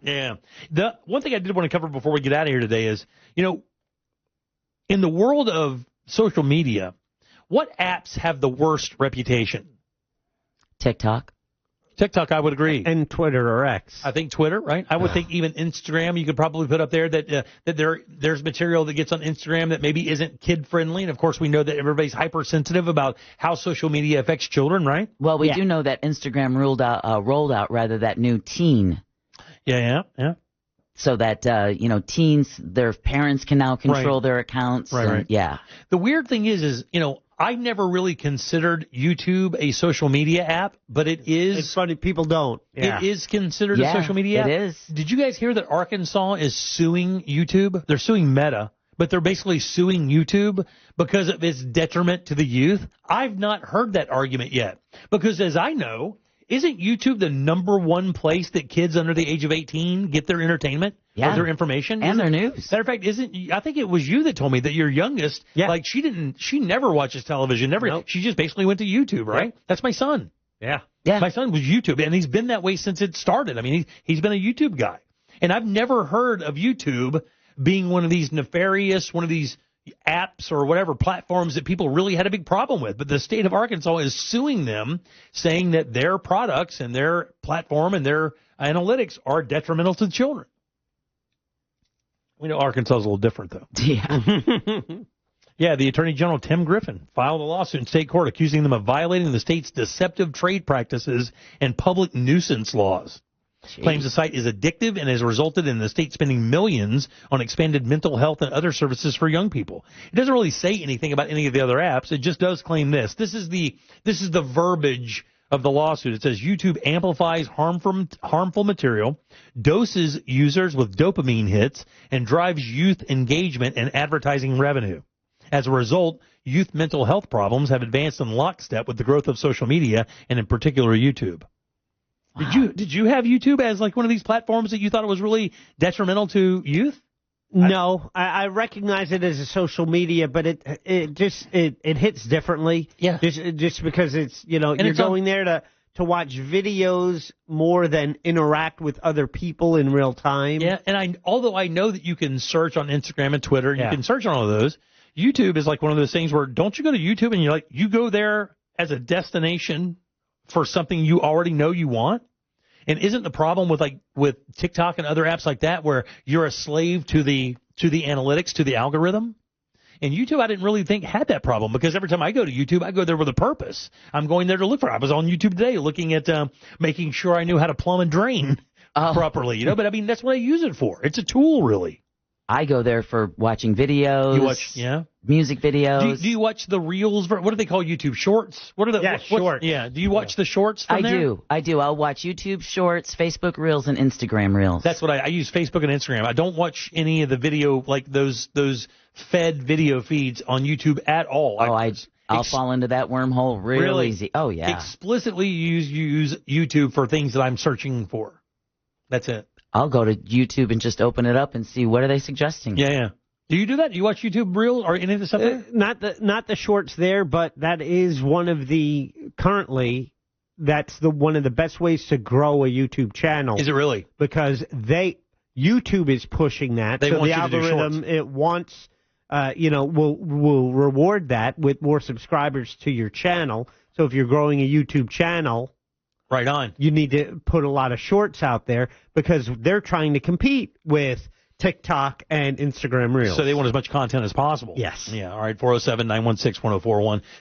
Yeah. The one thing I did want to cover before we get out of here today is, in the world of social media, what apps have the worst reputation? TikTok, I would agree. And Twitter or X. I think Twitter, right? I would think even Instagram, you could probably put up there that there's material that gets on Instagram that maybe isn't kid-friendly. And, of course, we know that everybody's hypersensitive about how social media affects children, right? Well, we do know that Instagram rolled out that new teen. Yeah. So that, teens, their parents can now control their accounts. Right. Yeah. The weird thing is, I never really considered YouTube a social media app, but it is. It's funny, people don't. Yeah. It is considered a social media app. It is. Did you guys hear that Arkansas is suing YouTube? They're suing Meta, but they're basically suing YouTube because of its detriment to the youth. I've not heard that argument yet, because as I know, isn't YouTube the number one place that kids under the age of 18 get their entertainment or their information? And their news. Matter of fact, I think it was you that told me that your youngest, she never watches television, she just basically went to YouTube, right? Yeah. That's my son. Yeah. My son was YouTube, and he's been that way since it started. I mean, he's been a YouTube guy. And I've never heard of YouTube being one of these nefarious, one of these apps or whatever platforms that people really had a big problem with. But the state of Arkansas is suing them, saying that their products and their platform and their analytics are detrimental to children. We know Arkansas is a little different, though. Yeah. Yeah, the Attorney General Tim Griffin filed a lawsuit in state court accusing them of violating the state's deceptive trade practices and public nuisance laws. Jeez. Claims the site is addictive and has resulted in the state spending millions on expanded mental health and other services for young people. It doesn't really say anything about any of the other apps. It just does claim this. This is the verbiage of the lawsuit. It says YouTube amplifies harmful material, doses users with dopamine hits, and drives youth engagement and advertising revenue. As a result, youth mental health problems have advanced in lockstep with the growth of social media, and in particular YouTube. Wow. Did you have YouTube as like one of these platforms that you thought it was really detrimental to youth? No, I recognize it as a social media, but it hits differently. Yeah. Just because it's, you're going there to watch videos more than interact with other people in real time. Yeah, and although I know that you can search on Instagram and Twitter, you can search on all of those, YouTube is like one of those things where don't you go to YouTube and you go there as a destination for something you already know you want? And isn't the problem with TikTok and other apps like that where you're a slave to the analytics, to the algorithm? And YouTube, I didn't really think had that problem, because every time I go to YouTube, I go there with a purpose. I'm going there to look for it. I was on YouTube today looking at making sure I knew how to plumb and drain properly, But I mean, that's what I use it for. It's a tool, really. I go there for watching videos. You watch, music videos. Do you watch the Reels? What do they call YouTube? Shorts? What are the shorts? Yeah. Do you watch the shorts from there? I do. I'll watch YouTube Shorts, Facebook Reels, and Instagram Reels. That's what I use, Facebook and Instagram. I don't watch any of the video, like those fed video feeds on YouTube at all. I'll fall into that wormhole real easy. Oh, yeah. Explicitly use YouTube for things that I'm searching for. That's it. I'll go to YouTube and just open it up and see what are they suggesting. Yeah. Do you do that? Do you watch YouTube Reels or any of the stuff? Not the shorts there, but that is one of the one of the best ways to grow a YouTube channel. Is it really? Because YouTube is pushing that. They want the you to do algorithm shorts. It wants will reward that with more subscribers to your channel. So if you're growing a YouTube channel, right on, you need to put a lot of shorts out there because they're trying to compete with TikTok and Instagram Reels. So they want as much content as possible. Yes. Yeah. All right. 407-916-1041.